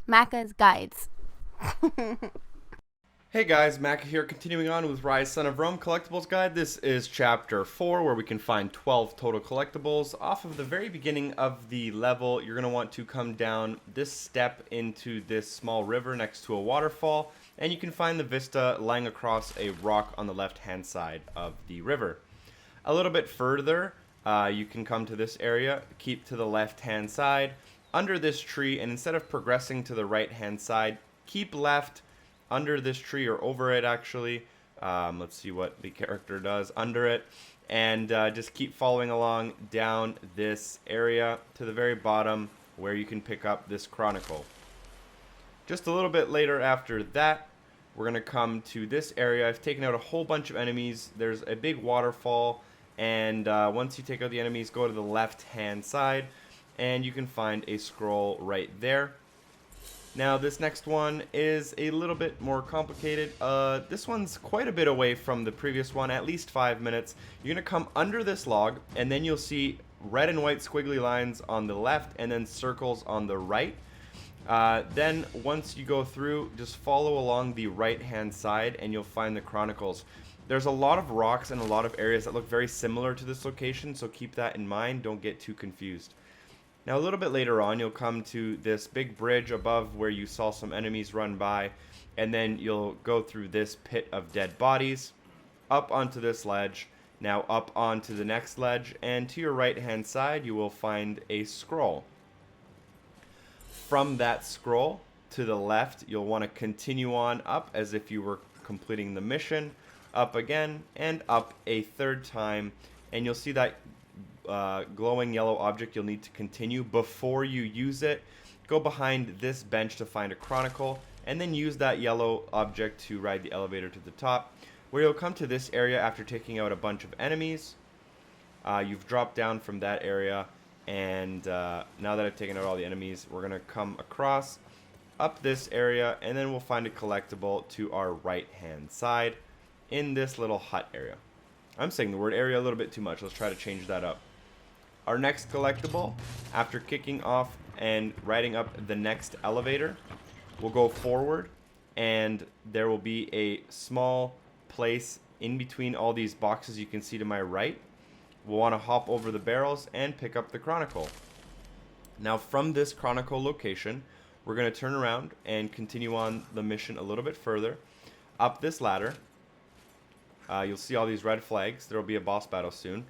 Macca's Guides. Hey guys, Mac here, continuing on with Ryse, Son of Rome Collectibles Guide. This is Chapter 4, where we can find 12 total collectibles. Off of the very beginning of the level, you're going to want to come down this step into this small river next to a waterfall, and you can find the Vista lying across a rock on the left-hand side of the river. A little bit further, you can come to this area, keep to the left-hand side, under this tree, and instead of progressing to the right-hand side, keep left, under this tree, or over it actually. Let's see what the character does under it, and just keep following along down this area to the very bottom where you can pick up this Chronicle. Just a little bit later after that, we're going to come to this area. I've taken out a whole bunch of enemies. There's a big waterfall, and once you take out the enemies, go to the left hand side and you can find a scroll right there. Now this next one is a little bit more complicated. This one's quite a bit away from the previous one, at least 5 minutes. You're going to come under this log, and then you'll see red and white squiggly lines on the left and then circles on the right. Then once you go through, just follow along the right hand side and you'll find the Chronicles. There's a lot of rocks and a lot of areas that look very similar to this location, so keep that in mind. Don't get too confused. Now a little bit later on, you'll come to this big bridge above where you saw some enemies run by, and then you'll go through this pit of dead bodies, up onto this ledge, now up onto the next ledge, and to your right hand side you will find a scroll. From that scroll to the left, you'll want to continue on up as if you were completing the mission, up again, and up a third time, and you'll see that glowing yellow object. You'll need to continue. Before you use it, go behind this bench to find a Chronicle, and then use that yellow object to ride the elevator to the top, where you'll come to this area after taking out a bunch of enemies. You've dropped down from that area, and now that I've taken out all the enemies, we're going to come across up this area, and then we'll find a collectible to our right hand side in this little hut area. I'm saying the word area a little bit too much. Let's try to change that up. Our next collectible, after kicking off and riding up the next elevator, we'll go forward, and there will be a small place in between all these boxes you can see to my right. We'll want to hop over the barrels and pick up the Chronicle. Now from this Chronicle location, we're going to turn around and continue on the mission a little bit further. Up this ladder, you'll see all these red flags. There will be a boss battle soon.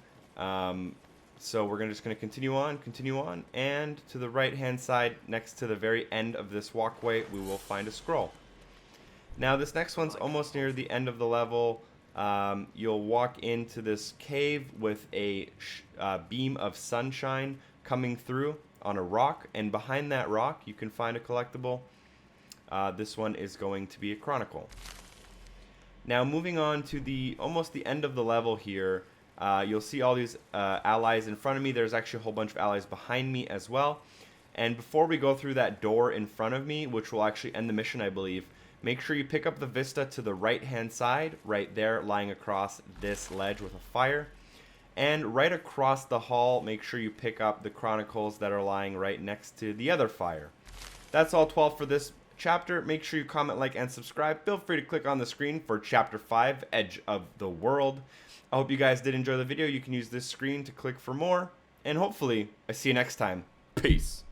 So we're just going to continue on, and to the right hand side, next to the very end of this walkway, we will find a scroll. Now this next one's almost near the end of the level. You'll walk into this cave with a beam of sunshine coming through on a rock, and behind that rock you can find a collectible. This one is going to be a Chronicle. Now moving on to almost the end of the level here, you'll see all these allies in front of me. There's actually a whole bunch of allies behind me as well. And before we go through that door in front of me, which will actually end the mission, I believe, make sure you pick up the Vista to the right hand side, right there, lying across this ledge with a fire. And right across the hall, make sure you pick up the Chronicles that are lying right next to the other fire. That's all 12 for this chapter. Make sure you comment, like, and subscribe. Feel free to click on the screen for Chapter 5, Edge of the World. I hope you guys did enjoy the video. You can use this screen to click for more, and hopefully I see you next time. Peace.